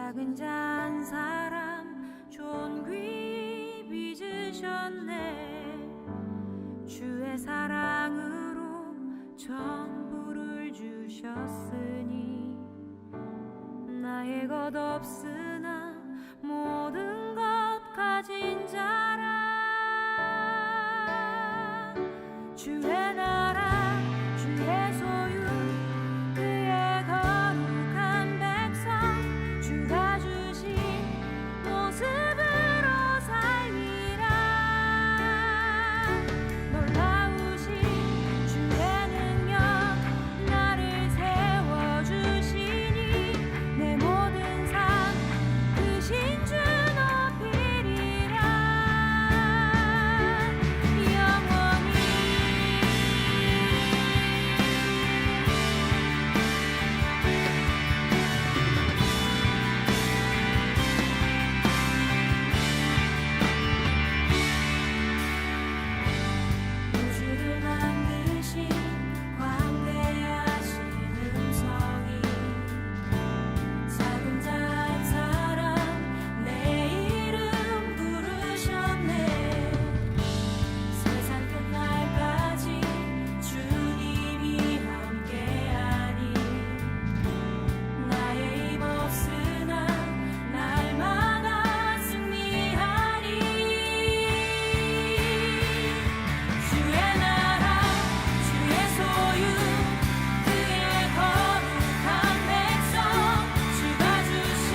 작은 자 한 사람 존귀 빚으셨네. 주의 사랑으로 전부를 주셨으니 나의 것 없으나 모든 것 가진 자라. 주의 나라 주의 소유 그의 거룩한 백성 주가 주신 모습으로 살리라. 놀라우신 주의 능력 나를 세워주시니 내 모든 삶 크신 주 높이리라. 영원히 우주를 만드신 광대하신 음성이 작은 자 한 사람 내 이름 부르셨네. 세상 끝날까지 주님이 함께하니 나의 힘 없으나 날마다 승리하리. 주의 나라 주의 소유 그의 거룩한 백성 주가 주신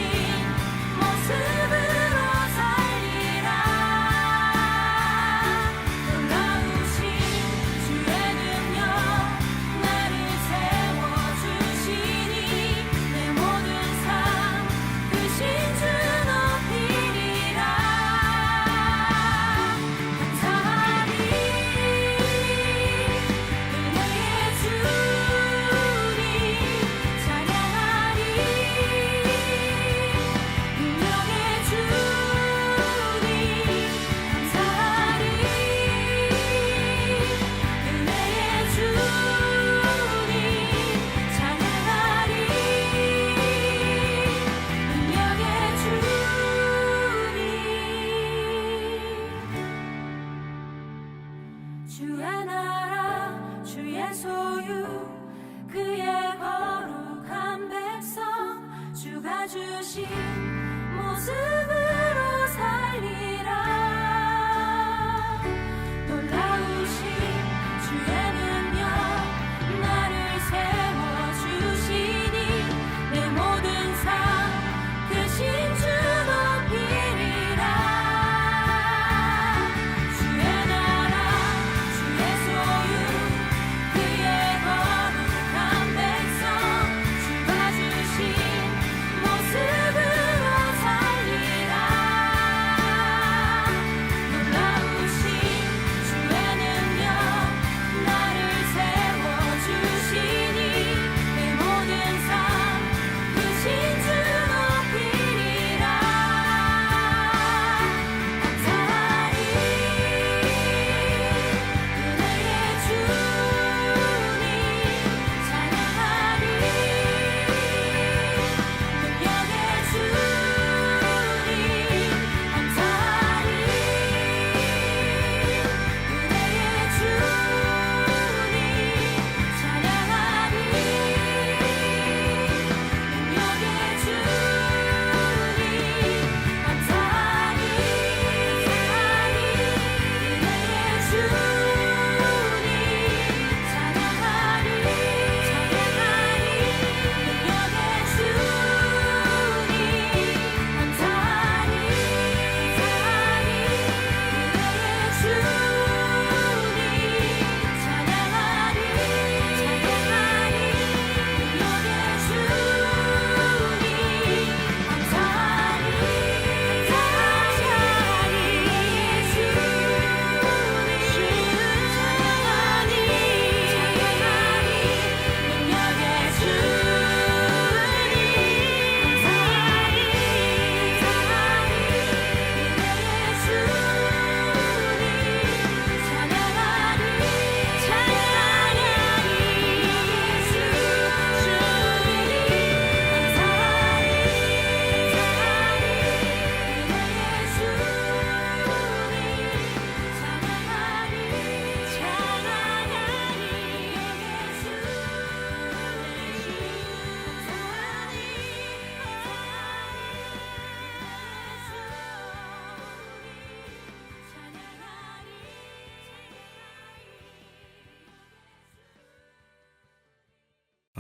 모습으로 살리라. 놀라우신 주의 능력 나를 세워주시니 내 모든 삶 크신 주 높이리라. 감사하리 은혜의 주님 찬양하리 능력의 주님 감사하리 은혜의 주님 찬양하리 능력의 주님. 주의 나라 주의 소유 그의 거룩한 백성 주가 주신 모습으로 살리라. 놀라우신 주의 능력 나를 세워주시니 내 모든 삶 크신 주 높이리라. 주의 나라 주의 소유 그의 거룩한 백성 주가 주신 모습으로 살리라.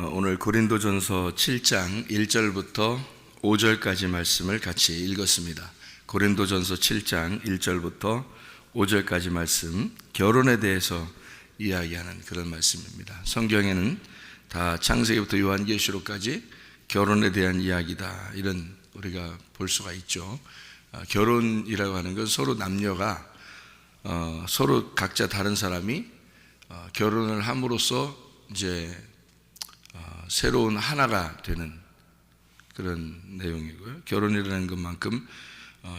오늘 고린도전서 7장 1절부터 5절까지 말씀을 같이 읽었습니다. 고린도전서 7장 1절부터 5절까지 말씀, 결혼에 대해서 이야기하는 그런 말씀입니다. 성경에는 다 창세기부터 요한계시록까지 결혼에 대한 이야기다, 이런 우리가 볼 수가 있죠. 결혼이라고 하는 건 서로 남녀가 서로 각자 다른 사람이 결혼을 함으로써 이제 새로운 하나가 되는 그런 내용이고요. 결혼이라는 것만큼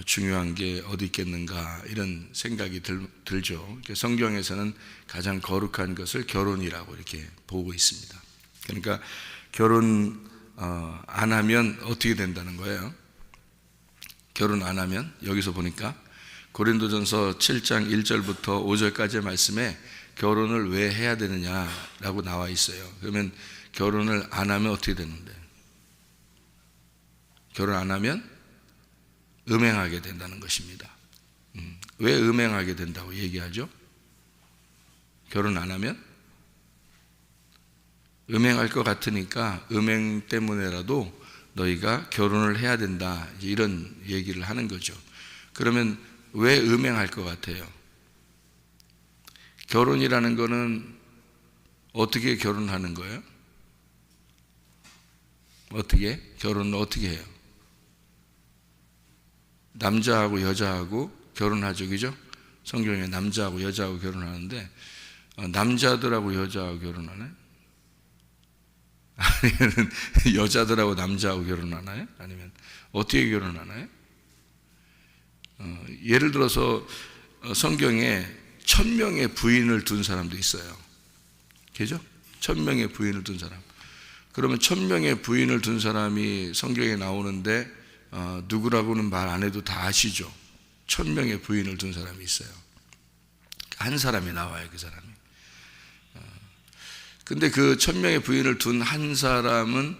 중요한 게 어디 있겠는가, 이런 생각이 들죠. 성경에서는 가장 거룩한 것을 결혼이라고 이렇게 보고 있습니다. 그러니까 결혼 안 하면 어떻게 된다는 거예요? 결혼 안 하면, 여기서 보니까 고린도전서 7장 1절부터 5절까지의 말씀에 결혼을 왜 해야 되느냐라고 나와 있어요. 그러면 결혼을 안 하면 어떻게 되는데? 결혼 안 하면 음행하게 된다는 것입니다. 왜 음행하게 된다고 얘기하죠? 결혼 안 하면 음행할 것 같으니까 음행 때문에라도 너희가 결혼을 해야 된다, 이런 얘기를 하는 거죠. 그러면 왜 음행할 것 같아요? 결혼이라는 거는 어떻게 결혼하는 거예요? 어떻게? 결혼을 어떻게 해요? 남자하고 여자하고 결혼하죠, 그죠? 성경에 남자하고 여자하고 결혼하는데 남자들하고 여자하고 결혼하나요? 아니면 여자들하고 남자하고 결혼하나요? 아니면 어떻게 결혼하나요? 예를 들어서 성경에 1000명의 부인을 둔 사람도 있어요. 그죠? 1000명의 부인을 둔 사람. 그러면 1000명의 부인을 둔 사람이 성경에 나오는데 누구라고는 말 안 해도 다 아시죠? 1000명의 부인을 둔 사람이 있어요. 한 사람이 나와요, 그 사람이. 근데 그 1000명의 부인을 둔 한 사람은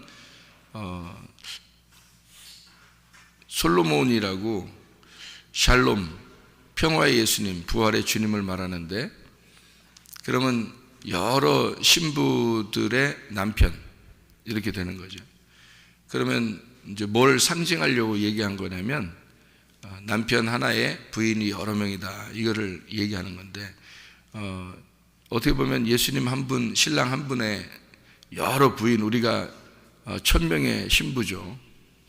솔로몬이라고, 샬롬, 평화의 예수님, 부활의 주님을 말하는데, 그러면 여러 신부들의 남편, 이렇게 되는 거죠. 그러면 이제 뭘 상징하려고 얘기한 거냐면 남편 하나에 부인이 여러 명이다, 이거를 얘기하는 건데, 어떻게 보면 예수님 한 분, 신랑 한 분의 여러 부인, 우리가 1000명의 신부죠.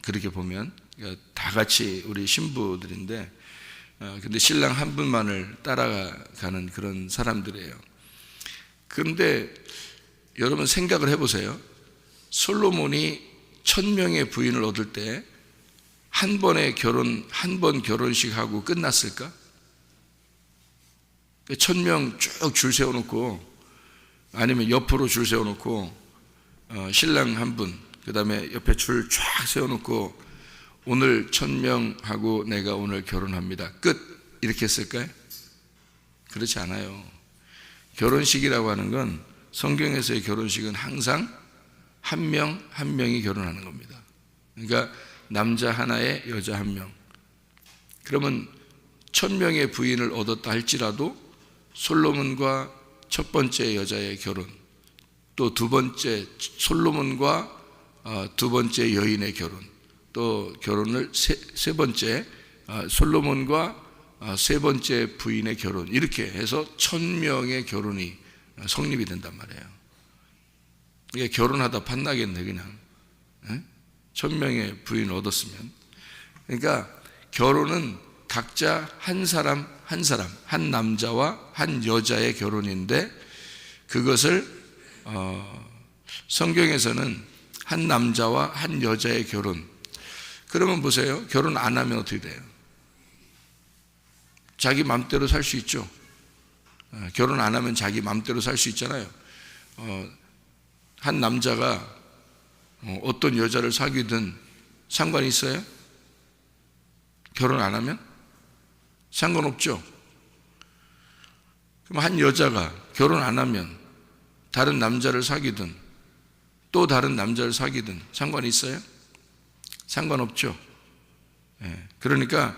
그렇게 보면 그러니까 다 같이 우리 신부들인데, 근데 신랑 한 분만을 따라가는 그런 사람들이에요. 그런데 여러분 생각을 해보세요. 솔로몬이 1000명의 부인을 얻을 때 한 번의 한 번 결혼식하고 끝났을까? 1000명 쭉 줄 세워놓고, 아니면 옆으로 줄 세워놓고 신랑 한 분, 그 다음에 옆에 줄 쫙 세워놓고 오늘 1000명하고 내가 오늘 결혼합니다, 끝, 이렇게 했을까요? 그렇지 않아요. 결혼식이라고 하는 건, 성경에서의 결혼식은 항상 한 명 한 명이 결혼하는 겁니다. 그러니까 남자 하나에 여자 한 명. 그러면 1000명의 부인을 얻었다 할지라도 솔로몬과 첫 번째 여자의 결혼, 또 두 번째 솔로몬과 두 번째 여인의 결혼, 또 결혼을 세 번째 솔로몬과 세 번째 부인의 결혼, 이렇게 해서 1000명의 결혼이 성립이 된단 말이에요. 이게 결혼하다 판나겠네, 그냥. 1000명의 부인을 얻었으면. 그러니까 결혼은 각자 한 사람, 한 남자와 한 여자의 결혼인데, 그것을 성경에서는 한 남자와 한 여자의 결혼. 그러면 보세요. 결혼 안 하면 어떻게 돼요? 자기 맘대로 살 수 있죠. 결혼 안 하면 자기 맘대로 살 수 있잖아요. 한 남자가 어떤 여자를 사귀든 상관이 있어요? 결혼 안 하면? 상관없죠. 그럼 한 여자가 결혼 안 하면 다른 남자를 사귀든 또 다른 남자를 사귀든 상관이 있어요? 상관없죠. 그러니까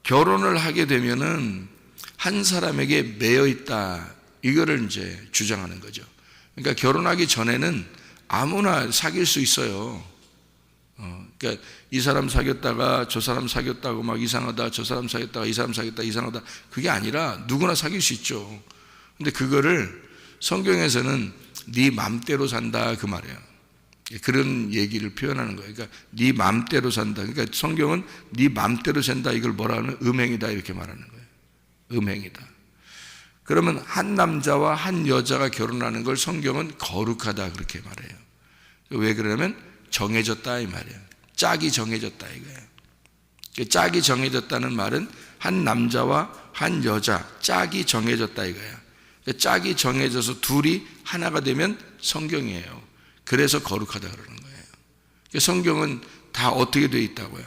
결혼을 하게 되면은 한 사람에게 매여 있다, 이거를 이제 주장하는 거죠. 그러니까 결혼하기 전에는 아무나 사귈 수 있어요. 그러니까 이 사람 사귀었다가 저 사람 사귀었다고 막 이상하다, 저 사람 사귀었다가 이 사람 사귀었다 이상하다, 그게 아니라 누구나 사귈 수 있죠. 근데 그거를 성경에서는 네 맘대로 산다 그 말이에요. 그런 얘기를 표현하는 거예요. 그러니까 네 맘대로 산다. 그러니까 성경은 네 맘대로 산다, 이걸 뭐라 하면 음행이다 이렇게 말하는 거예요. 음행이다. 그러면 한 남자와 한 여자가 결혼하는 걸 성경은 거룩하다 그렇게 말해요. 왜 그러냐면 정해졌다 이 말이에요. 짝이 정해졌다 이거예요. 짝이 정해졌다는 말은 한 남자와 한 여자 짝이 정해졌다 이거예요. 짝이 정해져서 둘이 하나가 되면 성경이에요. 그래서 거룩하다 그러는 거예요. 성경은 다 어떻게 되어 있다고요?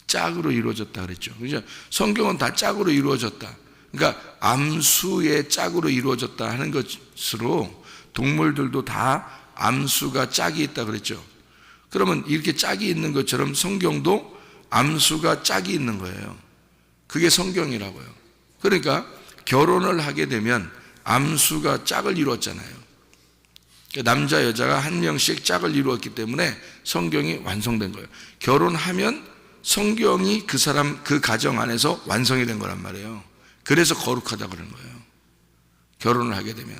짝으로 이루어졌다 그랬죠. 그죠? 성경은 다 짝으로 이루어졌다. 그러니까 암수의 짝으로 이루어졌다 하는 것으로 동물들도 다 암수가 짝이 있다 그랬죠. 그러면 이렇게 짝이 있는 것처럼 성경도 암수가 짝이 있는 거예요. 그게 성경이라고요. 그러니까 결혼을 하게 되면 암수가 짝을 이루었잖아요. 그러니까 남자 여자가 한 명씩 짝을 이루었기 때문에 성경이 완성된 거예요. 결혼하면 성경이 그 사람 그 가정 안에서 완성이 된 거란 말이에요. 그래서 거룩하다 그런 거예요. 결혼을 하게 되면.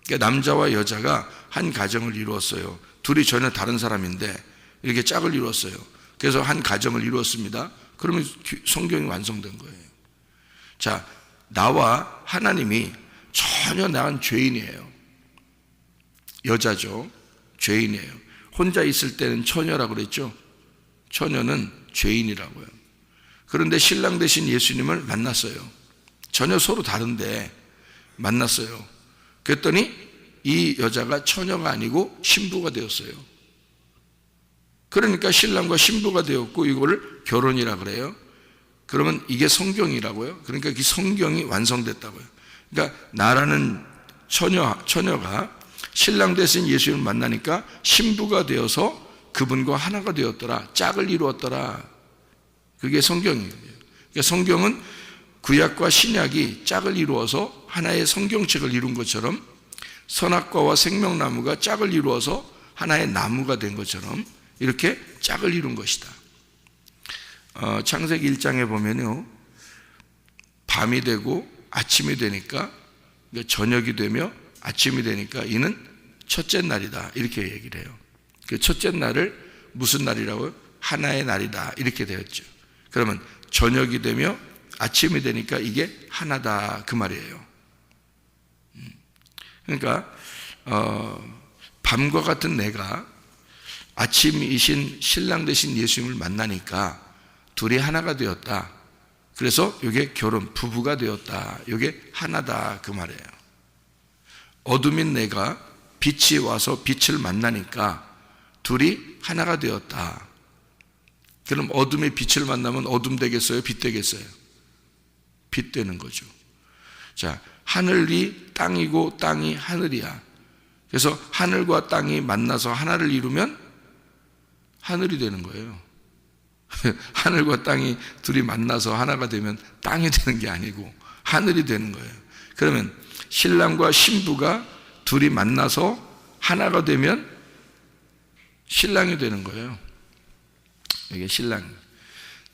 그러니까 남자와 여자가 한 가정을 이루었어요. 둘이 전혀 다른 사람인데 이렇게 짝을 이루었어요. 그래서 한 가정을 이루었습니다. 그러면 성경이 완성된 거예요. 자, 나와 하나님이 전혀 나은 죄인이에요. 여자죠. 죄인이에요. 혼자 있을 때는 처녀라고 그랬죠. 처녀는 죄인이라고요. 그런데 신랑 되신 예수님을 만났어요. 전혀 서로 다른데 만났어요. 그랬더니 이 여자가 처녀가 아니고 신부가 되었어요. 그러니까 신랑과 신부가 되었고 이거를 결혼이라 그래요. 그러면 이게 성경이라고요. 그러니까 이 성경이 완성됐다고요. 그러니까 나라는 처녀가 신랑 되신 예수님을 만나니까 신부가 되어서 그분과 하나가 되었더라. 짝을 이루었더라. 그게 성경이에요. 그러니까 성경은 구약과 신약이 짝을 이루어서 하나의 성경책을 이룬 것처럼 선악과와 생명나무가 짝을 이루어서 하나의 나무가 된 것처럼 이렇게 짝을 이룬 것이다. 창세기 1장에 보면요, 밤이 되고 아침이 되니까, 저녁이 되며 아침이 되니까 이는 첫째 날이다 이렇게 얘기를 해요. 그 첫째 날을 무슨 날이라고요? 하나의 날이다 이렇게 되었죠. 그러면 저녁이 되며 아침이 되니까 이게 하나다 그 말이에요. 그러니까 밤과 같은 내가 아침이신 신랑 되신 예수님을 만나니까 둘이 하나가 되었다. 그래서 이게 결혼, 부부가 되었다. 이게 하나다 그 말이에요. 어둠인 내가 빛이 와서 빛을 만나니까 둘이 하나가 되었다. 그럼 어둠의 빛을 만나면 어둠 되겠어요? 빛 되겠어요? 빛 되는 거죠. 자, 하늘이 땅이고 땅이 하늘이야. 그래서 하늘과 땅이 만나서 하나를 이루면 하늘이 되는 거예요. 하늘과 땅이 둘이 만나서 하나가 되면 땅이 되는 게 아니고 하늘이 되는 거예요. 그러면 신랑과 신부가 둘이 만나서 하나가 되면 신랑이 되는 거예요. 이게 신랑.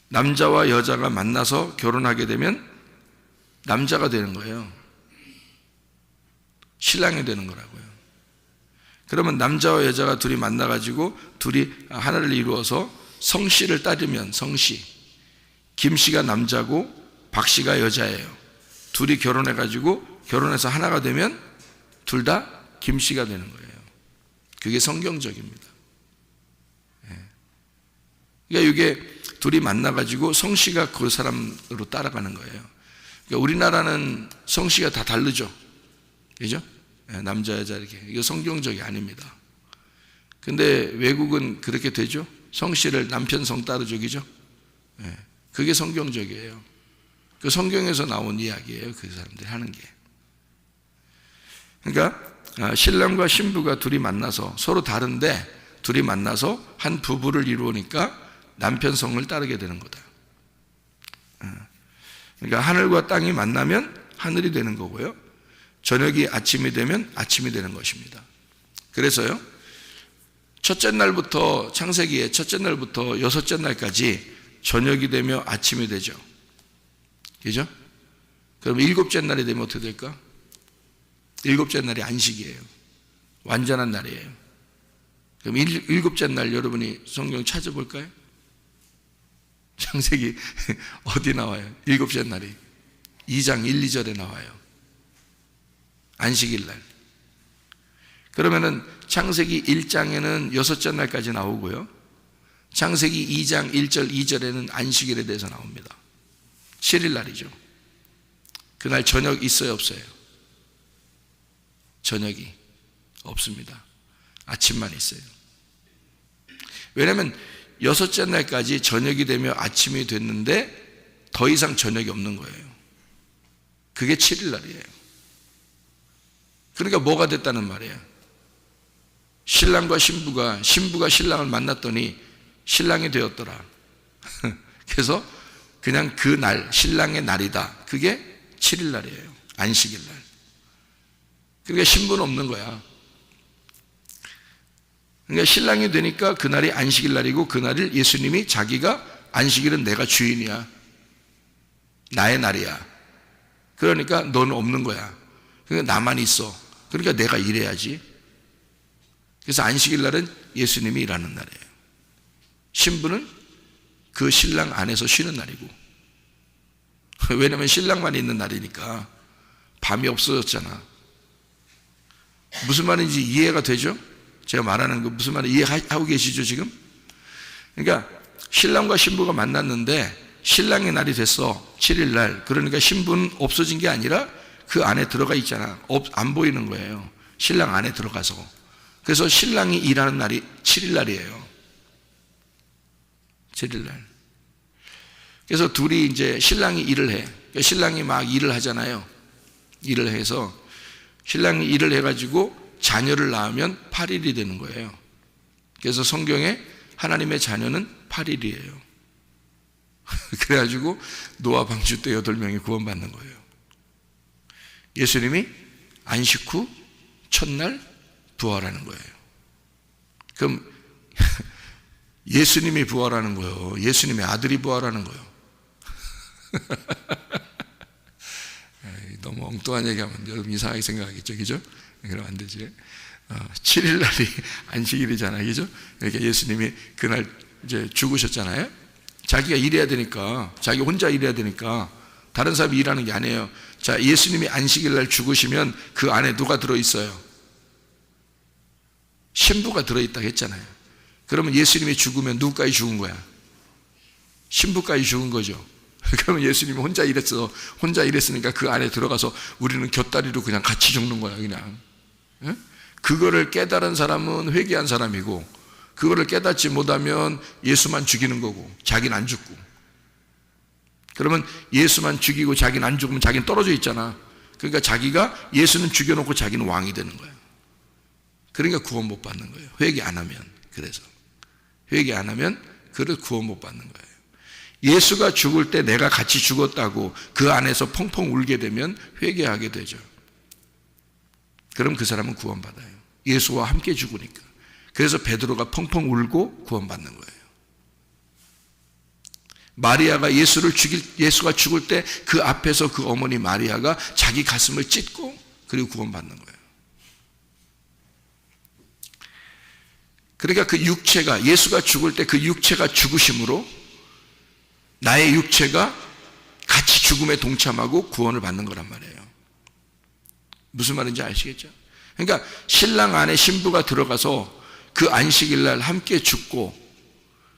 남자와 여자가 만나서 결혼하게 되면 남자가 되는 거예요. 신랑이 되는 거라고요. 그러면 남자와 여자가 둘이 만나가지고 둘이 하나를 이루어서 성씨를 따르면 성씨, 김씨가 남자고 박씨가 여자예요. 둘이 결혼해가지고 결혼해서 하나가 되면 둘 다 김씨가 되는 거예요. 그게 성경적입니다. 그러니까 이게 둘이 만나가지고 성씨가 그 사람으로 따라가는 거예요. 그러니까 우리나라는 성씨가 다 다르죠. 그죠? 남자, 여자 이렇게. 이거 성경적이 아닙니다. 근데 외국은 그렇게 되죠? 성씨를 남편 성 따로 죽이죠? 그게 성경적이에요. 그 성경에서 나온 이야기예요. 그 사람들이 하는 게. 그러니까 신랑과 신부가 둘이 만나서 서로 다른데 둘이 만나서 한 부부를 이루니까 남편 성을 따르게 되는 거다. 그러니까 하늘과 땅이 만나면 하늘이 되는 거고요. 저녁이 아침이 되면 아침이 되는 것입니다. 그래서요, 첫째 날부터, 창세기의 첫째 날부터 여섯째 날까지 저녁이 되며 아침이 되죠. 그죠? 그럼 일곱째 날이 되면 어떻게 될까? 일곱째 날이 안식이에요. 완전한 날이에요. 그럼 일곱째 날 여러분이 성경 찾아볼까요? 창세기 어디 나와요? 일곱째 날이 2장 1, 2절에 나와요. 안식일 날. 그러면은 창세기 1장에는 여섯째 날까지 나오고요, 창세기 2장 1절 2절에는 안식일에 대해서 나옵니다. 7일 날이죠. 그날 저녁 있어요, 없어요? 저녁이 없습니다. 아침만 있어요. 왜냐하면 여섯째 날까지 저녁이 되며 아침이 됐는데 더 이상 저녁이 없는 거예요. 그게 7일 날이에요. 그러니까 뭐가 됐다는 말이에요? 신랑과 신부가 신랑을 만났더니 신랑이 되었더라. 그래서 그냥 그 날, 신랑의 날이다. 그게 7일 날이에요. 안식일 날. 그러니까 신부는 없는 거야. 그러니까 신랑이 되니까 그날이 안식일 날이고, 그날을 예수님이 자기가 안식일은 내가 주인이야, 나의 날이야, 그러니까 너는 없는 거야, 그러니까 나만 있어, 그러니까 내가 일해야지. 그래서 안식일 날은 예수님이 일하는 날이에요. 신부는 그 신랑 안에서 쉬는 날이고, 왜냐하면 신랑만 있는 날이니까. 밤이 없어졌잖아. 무슨 말인지 이해가 되죠? 제가 말하는 거 무슨 말인지 이해하고 계시죠 지금? 그러니까 신랑과 신부가 만났는데 신랑의 날이 됐어, 7일 날. 그러니까 신부는 없어진 게 아니라 그 안에 들어가 있잖아. 안 보이는 거예요, 신랑 안에 들어가서. 그래서 신랑이 일하는 날이 7일 날이에요. 7일 날. 그래서 둘이 이제 신랑이 일을 해. 그러니까 신랑이 막 일을 하잖아요. 일을 해서 신랑이 일을 해가지고 자녀를 낳으면 8일이 되는 거예요. 그래서 성경에 하나님의 자녀는 8일이에요. 그래가지고 노아 방주 때 8명이 구원받는 거예요. 예수님이 안식 후 첫날 부활하는 거예요. 그럼 예수님이 부활하는 거예요? 예수님의 아들이 부활하는 거예요? 너무 엉뚱한 얘기하면 여러분 이상하게 생각하겠죠, 그죠? 그러면 안 되지. 7일 날이 안식일이잖아요, 그죠? 그러니까 예수님이 그날 이제 죽으셨잖아요. 자기가 일해야 되니까, 자기 혼자 일해야 되니까 다른 사람이 일하는 게 아니에요. 자, 예수님이 안식일 날 죽으시면 그 안에 누가 들어있어요? 신부가 들어있다고 했잖아요. 그러면 예수님이 죽으면 누구까지 죽은 거야? 신부까지 죽은 거죠. 그러면 예수님이 혼자 일했으니까 그 안에 들어가서 우리는 곁다리로 그냥 같이 죽는 거야, 그냥. 그거를 깨달은 사람은 회개한 사람이고, 그거를 깨닫지 못하면 예수만 죽이는 거고 자기는 안 죽고. 그러면 예수만 죽이고 자기는 안 죽으면 자기는 떨어져 있잖아. 그러니까 자기가 예수는 죽여놓고 자기는 왕이 되는 거야. 그러니까 구원 못 받는 거예요, 회개 안 하면. 그래서 회개 안 하면 그를 구원 못 받는 거예요. 예수가 죽을 때 내가 같이 죽었다고 그 안에서 펑펑 울게 되면 회개하게 되죠. 그럼 그 사람은 구원받아요, 예수와 함께 죽으니까. 그래서 베드로가 펑펑 울고 구원받는 거예요. 마리아가 예수가 죽을 때 그 앞에서 그 어머니 마리아가 자기 가슴을 찢고 그리고 구원받는 거예요. 그러니까 그 육체가, 예수가 죽을 때 그 육체가 죽으심으로 나의 육체가 같이 죽음에 동참하고 구원을 받는 거란 말이에요. 무슨 말인지 아시겠죠? 그러니까 신랑 안에 신부가 들어가서 그 안식일 날 함께 죽고,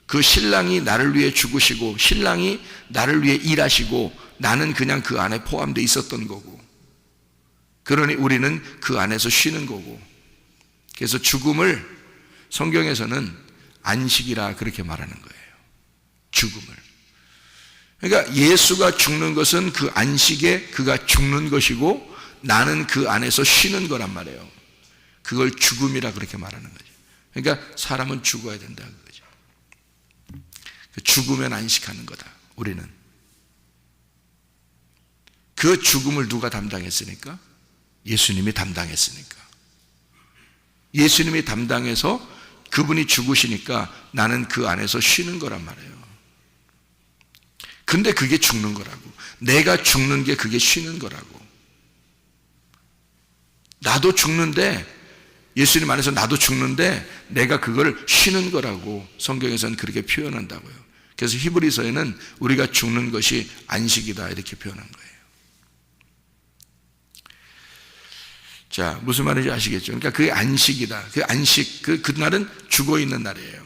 그 신랑이 나를 위해 죽으시고 신랑이 나를 위해 일하시고 나는 그냥 그 안에 포함되어 있었던 거고, 그러니 우리는 그 안에서 쉬는 거고. 그래서 죽음을 성경에서는 안식이라 그렇게 말하는 거예요, 죽음을. 그러니까 예수가 죽는 것은 그 안식에 그가 죽는 것이고 나는 그 안에서 쉬는 거란 말이에요. 그걸 죽음이라 그렇게 말하는 거죠. 그러니까 사람은 죽어야 된다 그거죠. 죽으면 안식하는 거다, 우리는. 그 죽음을 누가 담당했으니까? 예수님이 담당했으니까. 예수님이 담당해서 그분이 죽으시니까 나는 그 안에서 쉬는 거란 말이에요. 근데 그게 죽는 거라고. 내가 죽는 게 그게 쉬는 거라고. 나도 죽는데, 예수님 안에서 나도 죽는데 내가 그걸 쉬는 거라고 성경에서는 그렇게 표현한다고요. 그래서 히브리서에는 우리가 죽는 것이 안식이다 이렇게 표현한 거예요. 자, 무슨 말인지 아시겠죠? 그러니까 그게 안식이다. 그 안식, 그날은 죽어 있는 날이에요.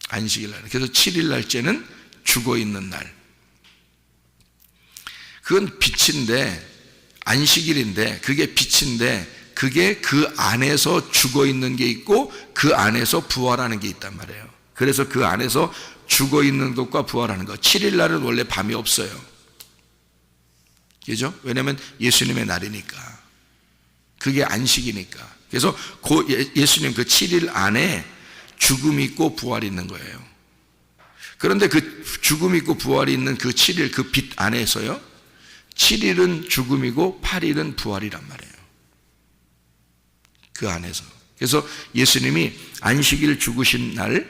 안식일 날. 그래서 7일 날째는 죽어 있는 날. 그건 빛인데, 안식일인데, 그게 빛인데, 그게 그 안에서 죽어 있는 게 있고, 그 안에서 부활하는 게 있단 말이에요. 그래서 그 안에서 죽어 있는 것과 부활하는 것. 7일 날은 원래 밤이 없어요. 그죠? 왜냐하면 예수님의 날이니까. 그게 안식이니까. 그래서 예수님 그 7일 안에 죽음이 있고 부활이 있는 거예요. 그런데 그 죽음이 있고 부활이 있는 그 7일 그 빛 안에서요, 7일은 죽음이고 8일은 부활이란 말이에요. 그 안에서. 그래서 예수님이 안식일 죽으신 날,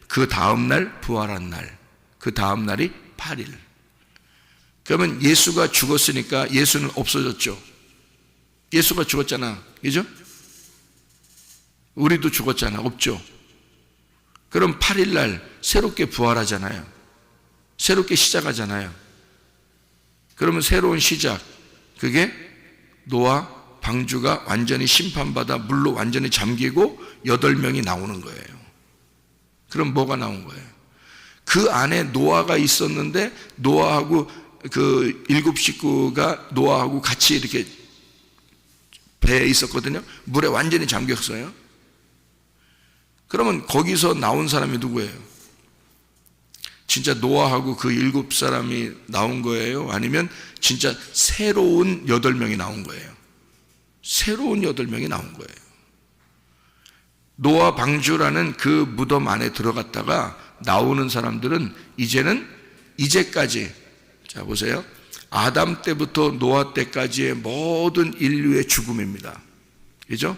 그 다음 날 부활한 날, 그 다음 날이 8일. 그러면 예수가 죽었으니까 예수는 없어졌죠. 예수가 죽었잖아. 그죠? 우리도 죽었잖아. 없죠? 그럼 8일 날 새롭게 부활하잖아요. 새롭게 시작하잖아요. 그러면 새로운 시작. 그게 노아, 방주가 완전히 심판받아 물로 완전히 잠기고 8명이 나오는 거예요. 그럼 뭐가 나온 거예요? 그 안에 노아가 있었는데 노아하고 그 7 식구가 노아하고 같이 이렇게 배에 있었거든요. 물에 완전히 잠겼어요. 그러면 거기서 나온 사람이 누구예요? 진짜 노아하고 그 7사람이 나온 거예요? 아니면 진짜 새로운 8명이 나온 거예요? 새로운 8명이 나온 거예요. 노아 방주라는 그 무덤 안에 들어갔다가 나오는 사람들은 이제까지, 자 보세요. 아담 때부터 노아 때까지의 모든 인류의 죽음입니다. 그죠?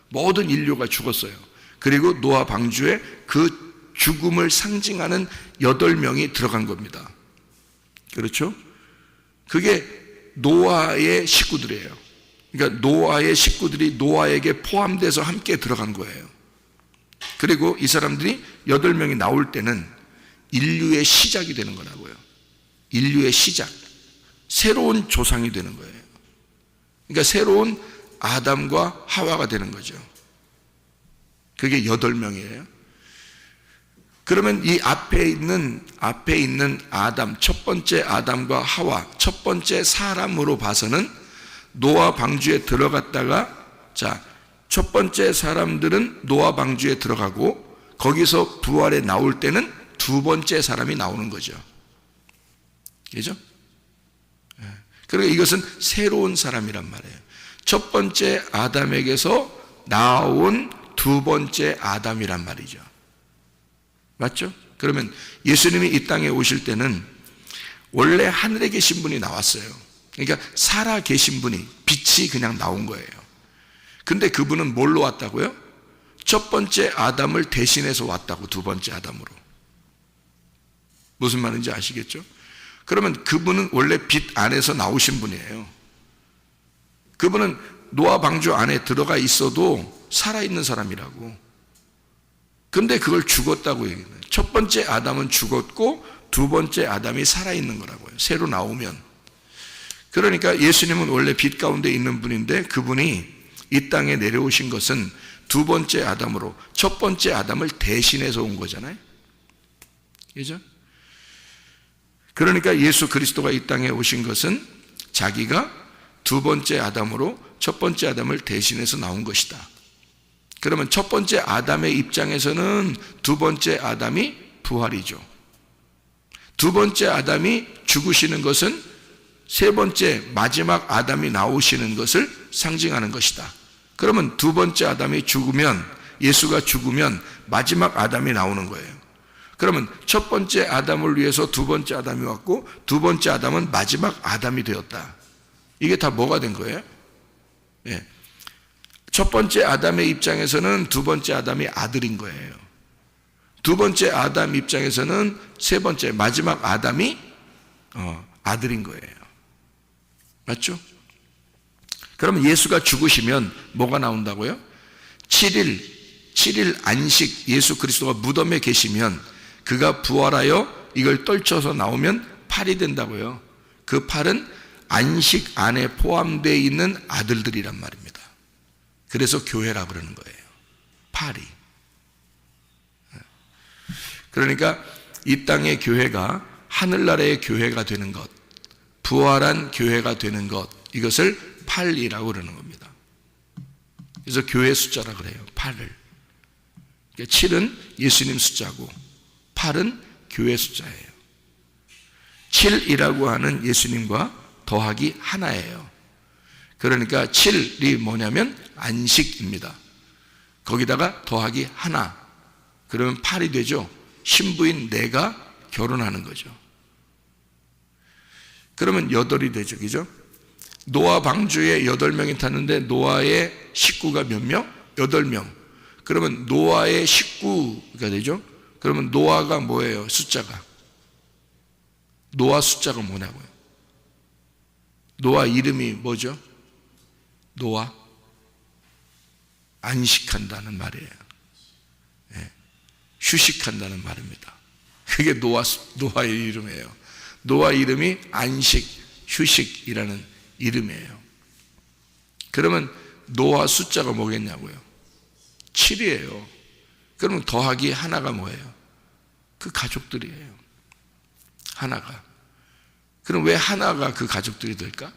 모든 인류가 죽었어요. 그리고 노아 방주에 그 죽음을 상징하는 8명이 들어간 겁니다. 그렇죠? 그게 노아의 식구들이에요. 그러니까 노아의 식구들이 노아에게 포함돼서 함께 들어간 거예요. 그리고 이 사람들이 8명이 나올 때는 인류의 시작이 되는 거라고요. 인류의 시작. 새로운 조상이 되는 거예요. 그러니까 새로운 아담과 하와가 되는 거죠. 그게 8명이에요. 그러면 이 앞에 있는 아담, 첫 번째 아담과 하와, 첫 번째 사람으로 봐서는 노아 방주에 들어갔다가, 자, 첫 번째 사람들은 노아 방주에 들어가고 거기서 부활에 나올 때는 두 번째 사람이 나오는 거죠. 그죠? 그러니까 이것은 새로운 사람이란 말이에요. 첫 번째 아담에게서 나온 두 번째 아담이란 말이죠. 맞죠? 그러면 예수님이 이 땅에 오실 때는 원래 하늘에 계신 분이 나왔어요. 그러니까 살아 계신 분이, 빛이 그냥 나온 거예요. 근데 그분은 뭘로 왔다고요? 첫 번째 아담을 대신해서 왔다고, 두 번째 아담으로. 무슨 말인지 아시겠죠? 그러면 그분은 원래 빛 안에서 나오신 분이에요. 그분은 노아 방주 안에 들어가 있어도 살아있는 사람이라고. 근데 그걸 죽었다고 얘기해요. 첫 번째 아담은 죽었고 두 번째 아담이 살아있는 거라고요. 새로 나오면. 그러니까 예수님은 원래 빛 가운데 있는 분인데 그분이 이 땅에 내려오신 것은 두 번째 아담으로 첫 번째 아담을 대신해서 온 거잖아요. 그죠? 그러니까 예수 그리스도가 이 땅에 오신 것은 자기가 두 번째 아담으로 첫 번째 아담을 대신해서 나온 것이다. 그러면 첫 번째 아담의 입장에서는 두 번째 아담이 부활이죠. 두 번째 아담이 죽으시는 것은 세 번째 마지막 아담이 나오시는 것을 상징하는 것이다. 그러면 두 번째 아담이 죽으면, 예수가 죽으면 마지막 아담이 나오는 거예요. 그러면 첫 번째 아담을 위해서 두 번째 아담이 왔고 두 번째 아담은 마지막 아담이 되었다. 이게 다 뭐가 된 거예요? 예. 첫 번째 아담의 입장에서는 두 번째 아담이 아들인 거예요. 두 번째 아담 입장에서는 세 번째 마지막 아담이 아들인 거예요. 맞죠? 그러면 예수가 죽으시면 뭐가 나온다고요? 7일 안식 예수 그리스도가 무덤에 계시면 그가 부활하여 이걸 떨쳐서 나오면 8이 된다고요. 그 8은 안식 안에 포함되어 있는 아들들이란 말입니다. 그래서 교회라 그러는 거예요. 8이. 그러니까 이 땅의 교회가 하늘나라의 교회가 되는 것, 부활한 교회가 되는 것, 이것을 8이라고 그러는 겁니다. 그래서 교회 숫자라 그래요. 8을. 그러니까 7은 예수님 숫자고 8은 교회 숫자예요. 7이라고 하는 예수님과 더하기 하나예요. 그러니까 7이 뭐냐면 안식입니다. 거기다가 더하기 하나. 그러면 8이 되죠. 신부인 내가 결혼하는 거죠. 그러면 8이 되죠. 그죠? 노아 방주에 8명이 탔는데 노아의 식구가 몇 명? 8명. 그러면 노아의 식구가 되죠. 그러면 노아가 뭐예요? 숫자가. 노아 숫자가 뭐냐고요? 노아 이름이 뭐죠? 노아. 안식한다는 말이에요. 네. 휴식한다는 말입니다. 그게 노아의 이름이에요. 노아 이름이 안식, 휴식이라는 이름이에요. 그러면 노아 숫자가 뭐겠냐고요? 7이에요. 그러면 더하기 하나가 뭐예요? 그 가족들이에요. 하나가. 그럼 왜 하나가 그 가족들이 될까?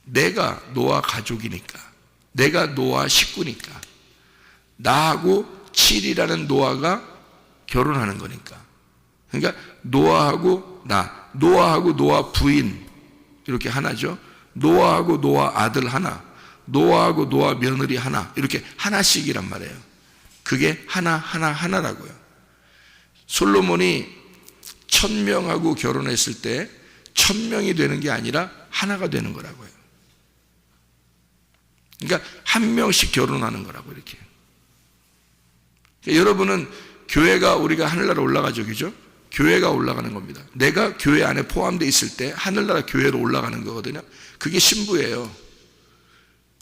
내가 노아 가족이니까. 내가 노아 식구니까. 나하고 7이라는 노아가 결혼하는 거니까. 그러니까 노아하고 나, 노아하고 노아 부인 이렇게 하나죠. 노아하고 노아 아들 하나, 노아하고 노아 며느리 하나, 이렇게 하나씩이란 말이에요. 그게 하나라고요. 솔로몬이 1000명하고 결혼했을 때 1000명이 되는 게 아니라 하나가 되는 거라고요. 그러니까 한 명씩 결혼하는 거라고 이렇게. 그러니까 여러분은 교회가 우리가 하늘나라 올라가죠, 그죠? 교회가 올라가는 겁니다. 내가 교회 안에 포함되어 있을 때 하늘나라 교회로 올라가는 거거든요. 그게 신부예요.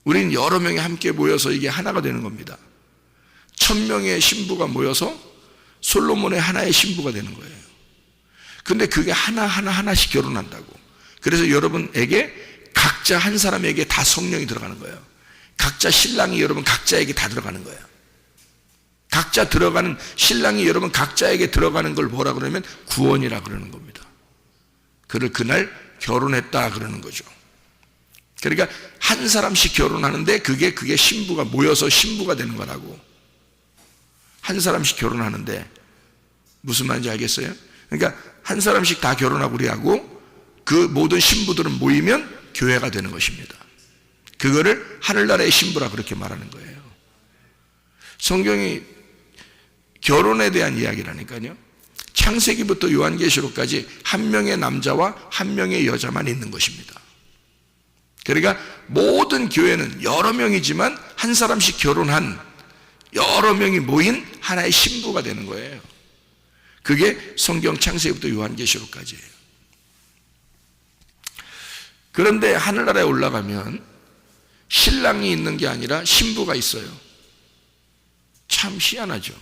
우리는 여러 명이 함께 모여서 이게 하나가 되는 겁니다. 1000명의 신부가 모여서 솔로몬의 하나의 신부가 되는 거예요. 근데 그게 하나씩 결혼한다고. 그래서 여러분에게 각자 한 사람에게 다 성령이 들어가는 거예요. 각자 신랑이 여러분 각자에게 다 들어가는 거예요. 각자 들어가는 신랑이 여러분 각자에게 들어가는 걸 뭐라 그러면 구원이라 그러는 겁니다. 그를 그날 결혼했다 그러는 거죠. 그러니까 한 사람씩 결혼하는데 그게 신부가 모여서 신부가 되는 거라고. 한 사람씩 결혼하는데 무슨 말인지 알겠어요? 그러니까 한 사람씩 다 결혼하고 우리하고 그 모든 신부들은 모이면 교회가 되는 것입니다. 그거를 하늘나라의 신부라 그렇게 말하는 거예요. 성경이 결혼에 대한 이야기라니까요. 창세기부터 요한계시록까지 한 명의 남자와 한 명의 여자만 있는 것입니다. 그러니까 모든 교회는 여러 명이지만 한 사람씩 결혼한 여러 명이 모인 하나의 신부가 되는 거예요. 그게 성경 창세기부터 요한계시록까지예요. 그런데 하늘나라에 올라가면 신랑이 있는 게 아니라 신부가 있어요. 참 희한하죠.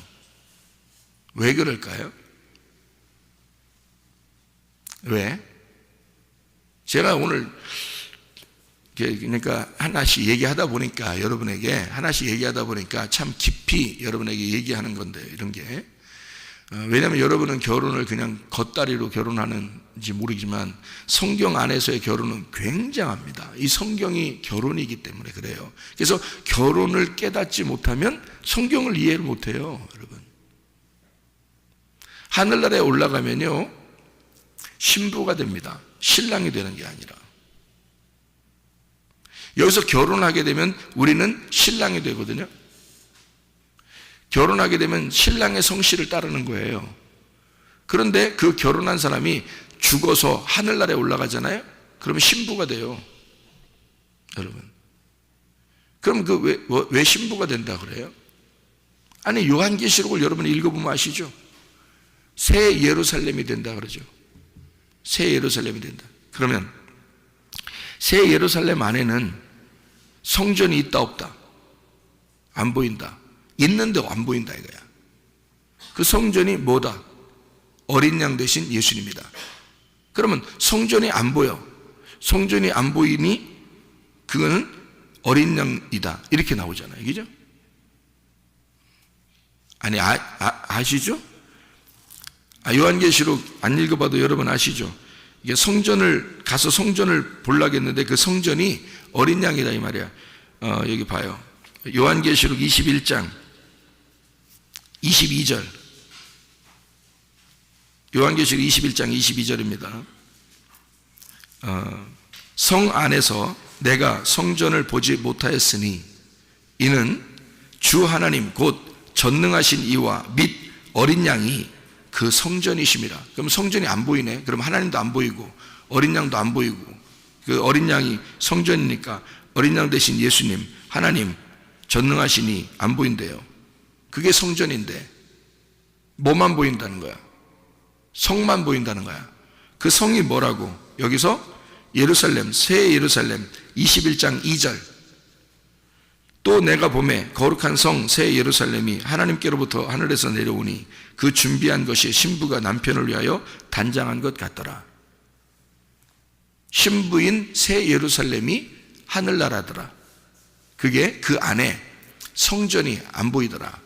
왜 그럴까요? 왜? 제가 오늘 그러니까 하나씩 얘기하다 보니까 여러분에게 하나씩 얘기하다 보니까 참 깊이 여러분에게 얘기하는 건데 이런 게 왜냐하면 여러분은 결혼을 그냥 겉다리로 결혼하는지 모르지만 성경 안에서의 결혼은 굉장합니다. 이 성경이 결혼이기 때문에 그래요. 그래서 결혼을 깨닫지 못하면 성경을 이해를 못해요, 여러분. 하늘나라에 올라가면요 신부가 됩니다. 신랑이 되는 게 아니라. 여기서 결혼하게 되면 우리는 신랑이 되거든요. 결혼하게 되면 신랑의 성씨를 따르는 거예요. 그런데 그 결혼한 사람이 죽어서 하늘나라에 올라가잖아요. 그러면 신부가 돼요, 여러분. 그럼 왜 신부가 된다 그래요? 아니, 요한계시록을 여러분이 읽어보면 아시죠? 새 예루살렘이 된다 그러죠. 새 예루살렘이 된다. 그러면 새 예루살렘 안에는 성전이 있다 없다? 안 보인다. 있는데 안 보인다 이거야. 그 성전이 뭐다? 어린 양 대신 예수님이다. 그러면 성전이 안 보여. 성전이 안 보이니 그거는 어린 양이다. 이렇게 나오잖아요. 그죠? 아니, 아시죠? 요한계시록 안 읽어봐도 여러분 아시죠? 이게 가서 성전을 보려겠는데 그 성전이 어린 양이다 이 말이야. 여기 봐요. 요한계시록 21장 22절. 요한계시록 21장 22절입니다. 성 안에서 내가 성전을 보지 못하였으니 이는 주 하나님 곧 전능하신 이와 및 어린 양이 그 성전이심이라. 그럼 성전이 안 보이네. 그럼 하나님도 안 보이고 어린 양도 안 보이고, 그 어린 양이 성전이니까 어린 양 대신 예수님, 하나님 전능하시니 안 보인대요. 그게 성전인데 뭐만 보인다는 거야? 성만 보인다는 거야. 그 성이 뭐라고? 여기서 예루살렘, 새 예루살렘 21장 2절. 또 내가 보매 거룩한 성 새 예루살렘이 하나님께로부터 하늘에서 내려오니 그 준비한 것이 신부가 남편을 위하여 단장한 것 같더라. 신부인 새 예루살렘이 하늘나라더라. 그게 그 안에 성전이 안 보이더라.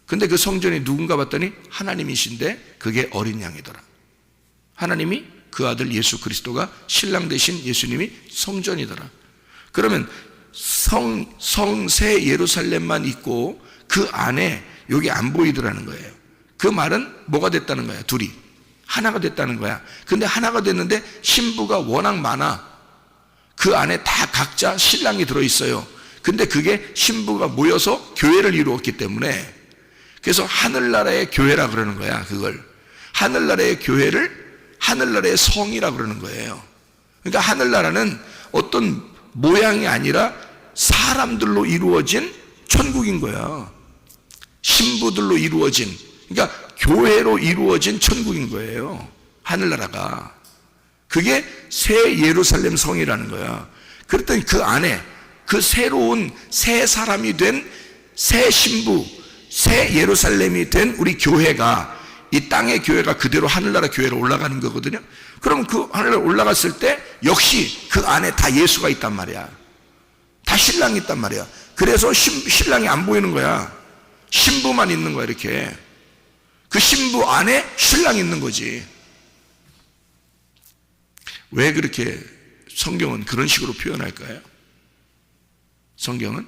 근데 그 성전이 누군가 봤더니 하나님이신데 그게 어린 양이더라. 하나님이 그 아들 예수 그리스도가 신랑 되신 예수님이 성전이더라. 그러면 새 예루살렘만 있고 그 안에 여기 안 보이더라는 거예요. 그 말은 뭐가 됐다는 거야? 둘이 하나가 됐다는 거야. 근데 하나가 됐는데 신부가 워낙 많아. 그 안에 다 각자 신랑이 들어있어요. 근데 그게 신부가 모여서 교회를 이루었기 때문에, 그래서 하늘나라의 교회라 그러는 거야. 그걸 하늘나라의 교회를 하늘나라의 성이라 그러는 거예요. 그러니까 하늘나라는 어떤 모양이 아니라 사람들로 이루어진 천국인 거야. 신부들로 이루어진, 그러니까 교회로 이루어진 천국인 거예요. 하늘나라가. 그게 새 예루살렘 성이라는 거야. 그랬더니 그 안에 그 새로운 새 사람이 된 새 신부, 새 예루살렘이 된 우리 교회가, 이 땅의 교회가 그대로 하늘나라 교회로 올라가는 거거든요. 그럼 그 하늘에 올라갔을 때 역시 그 안에 다 예수가 있단 말이야. 다 신랑이 있단 말이야. 그래서 신랑이 안 보이는 거야. 신부만 있는 거야. 이렇게 그 신부 안에 신랑이 있는 거지. 왜 그렇게 성경은 그런 식으로 표현할까요? 성경은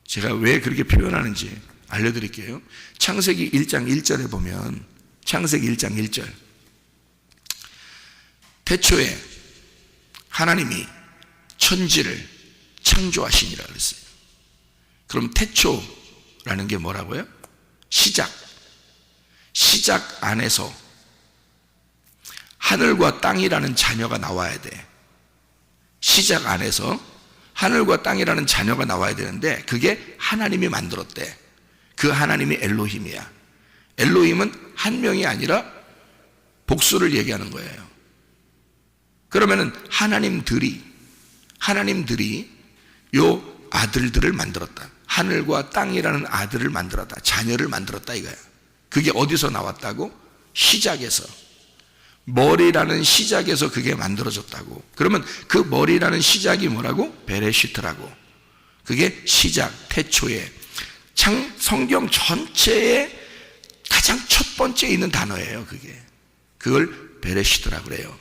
제가 왜 그렇게 표현하는지 알려드릴게요. 창세기 1장 1절에 보면, 창세기 1장 1절, 태초에 하나님이 천지를 창조하시니라 그랬어요. 그럼 태초라는 게 뭐라고요? 시작 안에서 하늘과 땅이라는 자녀가 나와야 돼. 시작 안에서 하늘과 땅이라는 자녀가 나와야 되는데 그게 하나님이 만들었대. 그 하나님이 엘로힘이야. 엘로힘은 한 명이 아니라 복수를 얘기하는 거예요. 그러면은 하나님들이 요 아들들을 만들었다. 하늘과 땅이라는 아들을 만들었다. 자녀를 만들었다 이거야. 그게 어디서 나왔다고? 시작에서. 머리라는 시작에서 그게 만들어졌다고. 그러면 그 머리라는 시작이 뭐라고? 베레시트라고. 그게 시작, 태초에. 성경 전체에 가장 첫 번째 있는 단어예요. 그걸 베레시트라고 그래요.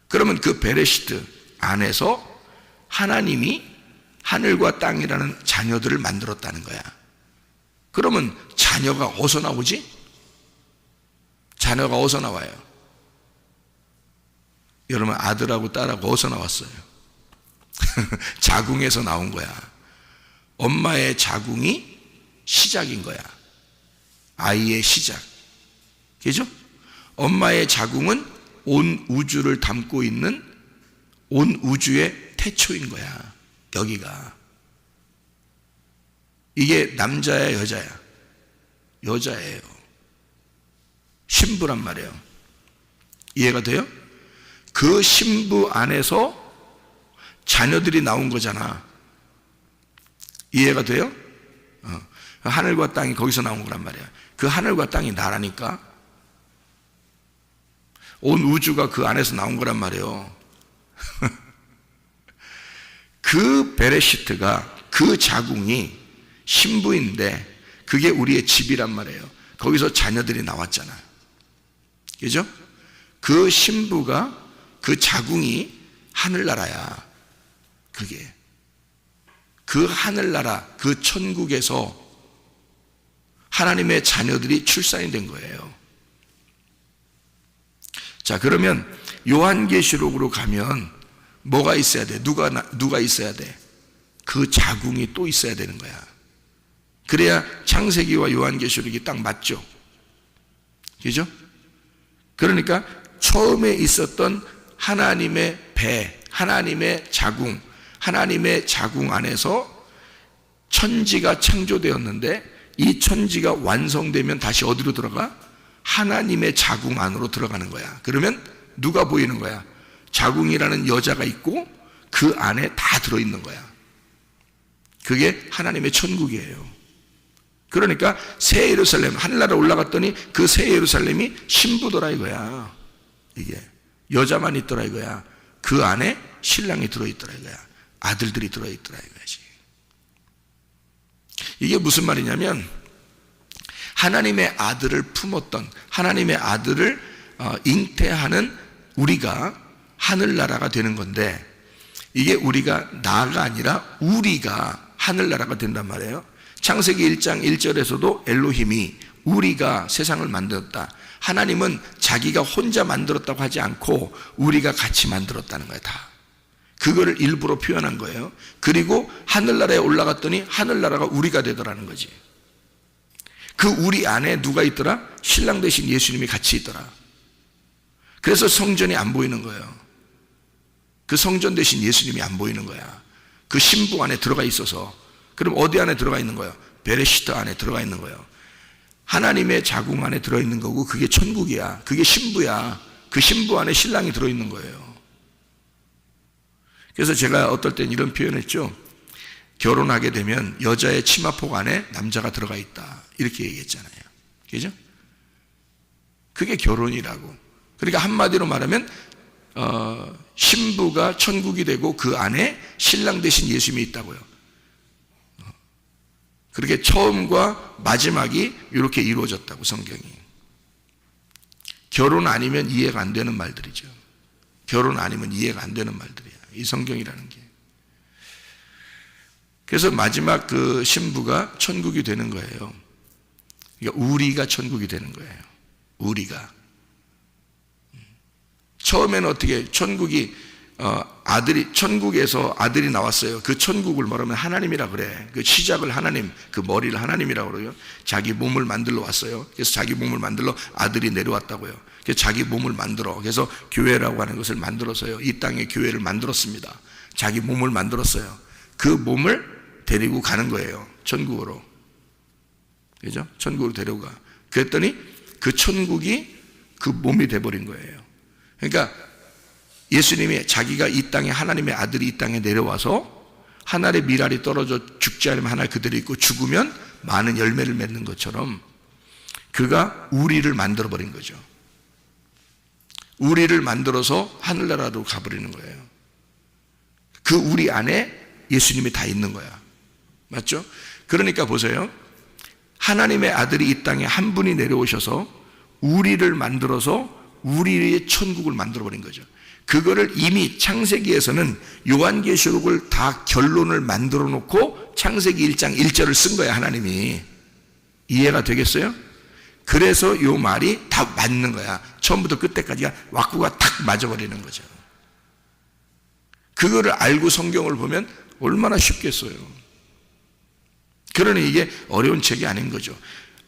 그러면 그 베레시트 안에서 하나님이 하늘과 땅이라는 자녀들을 만들었다는 거야. 그러면 자녀가 어디서 나오지? 자녀가 어디서 나와요? 여러분, 아들하고 딸하고 어디서 나왔어요? 자궁에서 나온 거야. 엄마의 자궁이 시작인 거야. 아이의 시작. 그죠? 엄마의 자궁은 온 우주를 담고 있는 온 우주의 태초인 거야. 여기가. 이게 남자야 여자야? 여자예요. 신부란 말이에요. 이해가 돼요? 그 신부 안에서 자녀들이 나온 거잖아. 이해가 돼요? 하늘과 땅이 거기서 나온 거란 말이야. 그 하늘과 땅이 나라니까. 온 우주가 그 안에서 나온 거란 말이에요. 그 베레시트가, 그 자궁이 신부인데 그게 우리의 집이란 말이에요. 거기서 자녀들이 나왔잖아. 그죠? 그 신부가, 그 자궁이 하늘나라야. 그게 그 하늘나라, 그 천국에서 하나님의 자녀들이 출산이 된 거예요. 자, 그러면 요한계시록으로 가면 뭐가 있어야 돼? 누가 있어야 돼? 그 자궁이 또 있어야 되는 거야. 그래야 창세기와 요한계시록이 딱 맞죠. 그죠? 그러니까 처음에 있었던 하나님의 배, 하나님의 자궁, 하나님의 자궁 안에서 천지가 창조되었는데 이 천지가 완성되면 다시 어디로 들어가? 하나님의 자궁 안으로 들어가는 거야. 그러면 누가 보이는 거야? 자궁이라는 여자가 있고 그 안에 다 들어있는 거야. 그게 하나님의 천국이에요. 그러니까 새 예루살렘, 하늘나라 올라갔더니 그 새 예루살렘이 신부더라 이거야. 이게 여자만 있더라 이거야. 그 안에 신랑이 들어있더라 이거야. 아들들이 들어있더라 이거지. 이게 무슨 말이냐면 하나님의 아들을 품었던, 하나님의 아들을 잉태하는 우리가 하늘나라가 되는 건데, 이게 우리가 나가 아니라 우리가 하늘나라가 된단 말이에요. 창세기 1장 1절에서도 엘로힘이 우리가 세상을 만들었다. 하나님은 자기가 혼자 만들었다고 하지 않고 우리가 같이 만들었다는 거예요. 다 그거를 일부러 표현한 거예요. 그리고 하늘나라에 올라갔더니 하늘나라가 우리가 되더라는 거지. 그 우리 안에 누가 있더라? 신랑 대신 예수님이 같이 있더라. 그래서 성전이 안 보이는 거예요. 그 성전 대신 예수님이 안 보이는 거야. 그 신부 안에 들어가 있어서. 그럼 어디 안에 들어가 있는 거예요? 베레시트 안에 들어가 있는 거예요. 하나님의 자궁 안에 들어있는 거고 그게 천국이야. 그게 신부야. 그 신부 안에 신랑이 들어있는 거예요. 그래서 제가 어떨 땐 이런 표현했죠. 결혼하게 되면 여자의 치마폭 안에 남자가 들어가 있다. 이렇게 얘기했잖아요. 그죠? 그게 결혼이라고. 그러니까 한마디로 말하면 신부가 천국이 되고 그 안에 신랑 대신 예수님이 있다고요. 그렇게 처음과 마지막이 이렇게 이루어졌다고 성경이. 결혼 아니면 이해가 안 되는 말들이죠. 결혼 아니면 이해가 안 되는 말들이야. 이 성경이라는 게. 그래서 마지막 그 신부가 천국이 되는 거예요. 그러니까 우리가 천국이 되는 거예요. 우리가. 처음에는 어떻게 천국이 천국에서 아들이 나왔어요. 그 천국을 말하면 하나님이라 그래. 그 시작을 하나님, 그 머리를 하나님이라고 그래요. 자기 몸을 만들러 왔어요. 그래서 자기 몸을 만들러 아들이 내려왔다고요. 그래서 자기 몸을 만들어. 그래서 교회라고 하는 것을 만들어서요. 이 땅에 교회를 만들었습니다. 자기 몸을 만들었어요. 그 몸을 데리고 가는 거예요. 천국으로. 그죠? 천국으로 데리고 가. 그랬더니 그 천국이 그 몸이 돼버린 거예요. 그러니까 예수님이 자기가 이 땅에 하나님의 아들이 이 땅에 내려와서 하늘의 미랄이 떨어져 죽지 않으면 하늘 그대로 있고 죽으면 많은 열매를 맺는 것처럼 그가 우리를 만들어버린 거죠. 우리를 만들어서 하늘나라로 가버리는 거예요. 그 우리 안에 예수님이 다 있는 거야. 맞죠? 그러니까 보세요. 하나님의 아들이 이 땅에 한 분이 내려오셔서 우리를 만들어서 우리의 천국을 만들어버린 거죠. 그거를 이미 창세기에서는 요한계시록을 다 결론을 만들어 놓고 창세기 1장 1절을 쓴 거야. 하나님이. 이해가 되겠어요? 그래서 요 말이 다 맞는 거야. 처음부터 끝까지가 왁구가 탁 맞아버리는 거죠. 그거를 알고 성경을 보면 얼마나 쉽겠어요. 그러니 이게 어려운 책이 아닌 거죠.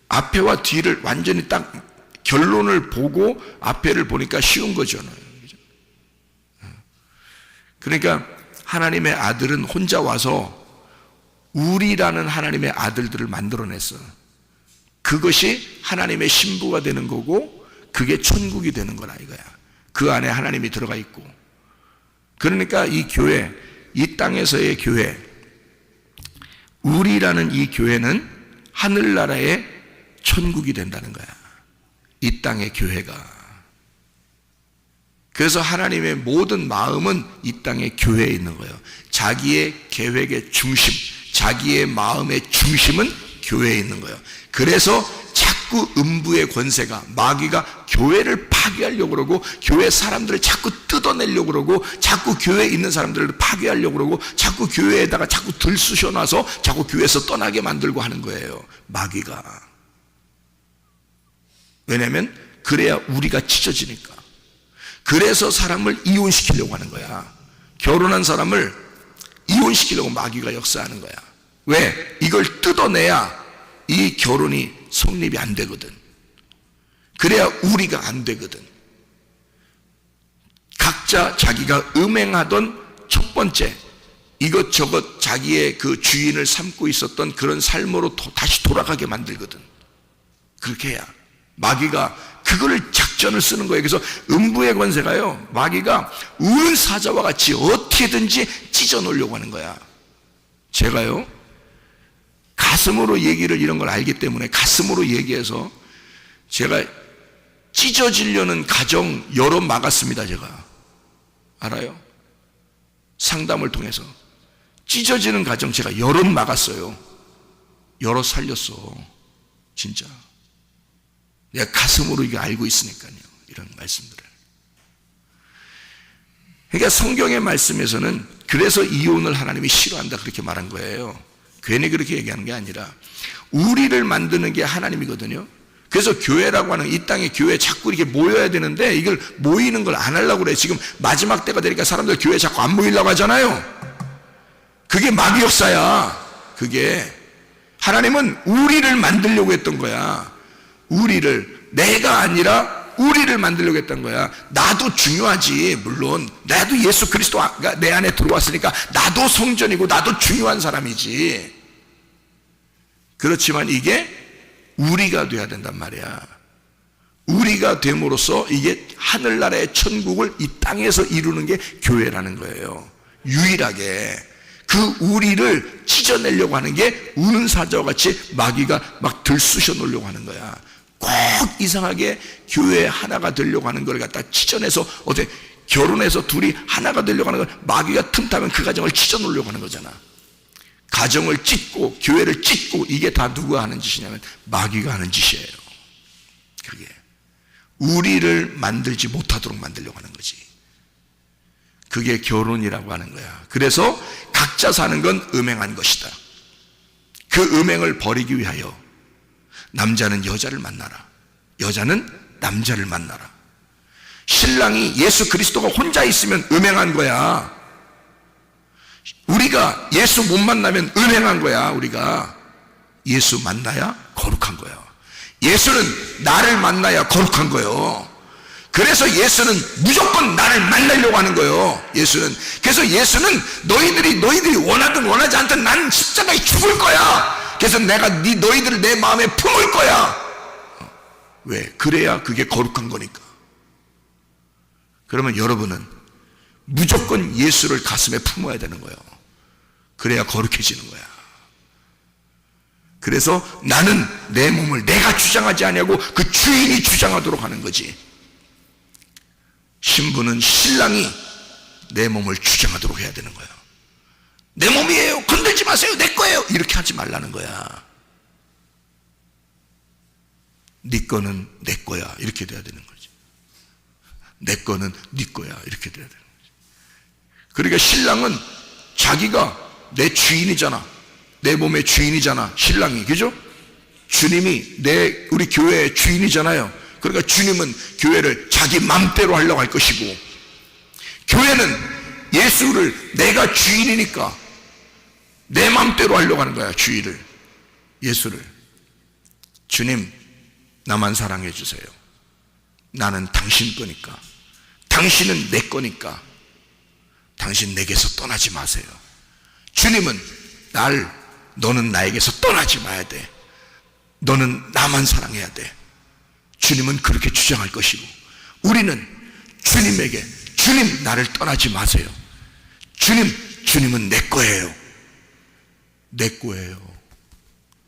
앞에와 뒤를 완전히 딱 결론을 보고 앞에를 보니까 쉬운 거죠. 그러니까 하나님의 아들은 혼자 와서 우리라는 하나님의 아들들을 만들어냈어. 그것이 하나님의 신부가 되는 거고 그게 천국이 되는 거라 이거야. 그 안에 하나님이 들어가 있고. 그러니까 이 교회, 이 땅에서의 교회, 우리라는 이 교회는 하늘나라의 천국이 된다는 거야. 이 땅의 교회가. 그래서 하나님의 모든 마음은 이 땅의 교회에 있는 거예요. 자기의 계획의 중심, 자기의 마음의 중심은 교회에 있는 거예요. 그래서 자꾸 음부의 권세가, 마귀가 교회를 파괴하려고 그러고 교회 사람들을 자꾸 뜯어내려고 그러고 자꾸 교회에 있는 사람들을 파괴하려고 그러고 자꾸 교회에다가 자꾸 들쑤셔놔서 자꾸 교회에서 떠나게 만들고 하는 거예요. 마귀가. 왜냐하면 그래야 우리가 찢어지니까. 그래서 사람을 이혼시키려고 하는 거야. 결혼한 사람을 이혼시키려고 마귀가 역사하는 거야. 왜? 이걸 뜯어내야 이 결혼이 성립이 안 되거든. 그래야 우리가 안 되거든. 각자 자기가 음행하던 첫 번째 이것저것 자기의 그 주인을 삼고 있었던 그런 삶으로 다시 돌아가게 만들거든. 그렇게 해야 마귀가 그거를 작전을 쓰는 거예요. 그래서 음부의 권세가요, 마귀가 우는 사자와 같이 어떻게든지 찢어 놓으려고 하는 거야. 제가요 가슴으로 이런 걸 알기 때문에 가슴으로 얘기해서 제가 찢어지려는 가정 여러 막았습니다. 제가 알아요? 상담을 통해서 찢어지는 가정 제가 여러 막았어요. 여러 살렸어. 진짜 내가 가슴으로 이게 알고 있으니까요, 이런 말씀들을. 그러니까 성경의 말씀에서는 그래서 이혼을 하나님이 싫어한다 그렇게 말한 거예요. 괜히 그렇게 얘기하는 게 아니라 우리를 만드는 게 하나님이거든요. 그래서 교회라고 하는 이 땅의 교회에 자꾸 이렇게 모여야 되는데 이걸 모이는 걸 안 하려고 그래. 지금 마지막 때가 되니까 사람들 교회에 자꾸 안 모이려고 하잖아요. 그게 마귀 역사야. 그게 하나님은 우리를 만들려고 했던 거야. 우리를, 내가 아니라 우리를 만들려고 했던 거야. 나도 중요하지. 물론 나도 예수 그리스도가 내 안에 들어왔으니까 나도 성전이고 나도 중요한 사람이지. 그렇지만 이게 우리가 돼야 된단 말이야. 우리가 됨으로써 이게 하늘나라의 천국을 이 땅에서 이루는 게 교회라는 거예요. 유일하게 그 우리를 찢어내려고 하는 게 우는 사자와 같이 마귀가 막 들쑤셔 놓으려고 하는 거야. 꼭 이상하게 교회 하나가 되려고 하는 걸 갖다 찢어내서 어떻게 결혼해서 둘이 하나가 되려고 하는 걸 마귀가 틈타면 그 가정을 찢어 놓으려고 하는 거잖아. 가정을 찢고 교회를 찢고 이게 다 누가 하는 짓이냐면 마귀가 하는 짓이에요. 그게 우리를 만들지 못하도록 만들려고 하는 거지. 그게 결혼이라고 하는 거야. 그래서 각자 사는 건 음행한 것이다. 그 음행을 버리기 위하여 남자는 여자를 만나라, 여자는 남자를 만나라. 신랑이 예수 그리스도가 혼자 있으면 음행한 거야. 우리가 예수 못 만나면 음행한 거야. 우리가 예수 만나야 거룩한 거야. 예수는 나를 만나야 거룩한 거예요. 그래서 예수는 무조건 나를 만나려고 하는 거예요. 예수는. 그래서 예수는 너희들이 원하든 원하지 않든 나는 십자가에 죽을 거야. 그래서 내가 너희들을 내 마음에 품을 거야. 왜? 그래야 그게 거룩한 거니까. 그러면 여러분은 무조건 예수를 가슴에 품어야 되는 거예요. 그래야 거룩해지는 거야. 그래서 나는 내 몸을 내가 주장하지 아니하고 그 주인이 주장하도록 하는 거지. 신부는 신랑이 내 몸을 주장하도록 해야 되는 거예요. 내 몸이에요. 건들지 마세요. 내 거예요. 이렇게 하지 말라는 거야. 네 거는 내 거야. 이렇게 돼야 되는 거지. 내 거는 네 거야. 이렇게 돼야 되는 거지. 그러니까 신랑은 자기가 내 주인이잖아. 내 몸의 주인이잖아. 신랑이. 그죠? 주님이 우리 교회의 주인이잖아요. 그러니까 주님은 교회를 자기 맘대로 하려고 할 것이고, 교회는 예수를 내가 주인이니까 내 맘대로 하려고 하는 거야. 주인을, 예수를. 주님, 나만 사랑해 주세요. 나는 당신 거니까. 당신은 내 거니까 당신 내게서 떠나지 마세요. 주님은 날 너는 나에게서 떠나지 마야 돼. 너는 나만 사랑해야 돼. 주님은 그렇게 주장할 것이고, 우리는 주님에게, 주님 나를 떠나지 마세요. 주님은 내 거예요. 내 거예요.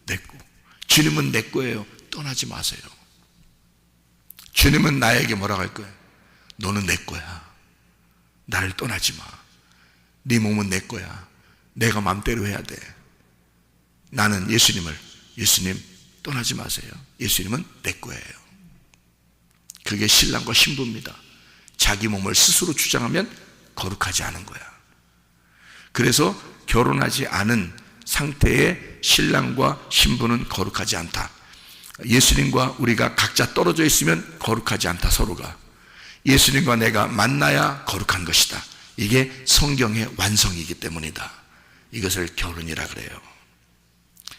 내 거. 주님은 내 거예요. 떠나지 마세요. 주님은 나에게 뭐라고 할 거예요? 너는 내 거야. 나를 떠나지 마. 네 몸은 내 거야. 내가 맘대로 해야 돼. 나는 예수님 떠나지 마세요. 예수님은 내 거예요. 그게 신랑과 신부입니다. 자기 몸을 스스로 주장하면 거룩하지 않은 거야. 그래서 결혼하지 않은 상태의 신랑과 신부는 거룩하지 않다. 예수님과 우리가 각자 떨어져 있으면 거룩하지 않다. 서로가 예수님과 내가 만나야 거룩한 것이다. 이게 성경의 완성이기 때문이다. 이것을 결혼이라 그래요.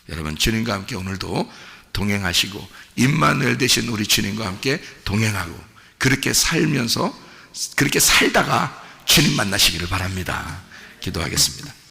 여러분, 주님과 함께 오늘도 동행하시고 임마누엘 되신 우리 주님과 함께 동행하고 그렇게 살면서, 그렇게 살다가 주님 만나시기를 바랍니다. 기도하겠습니다.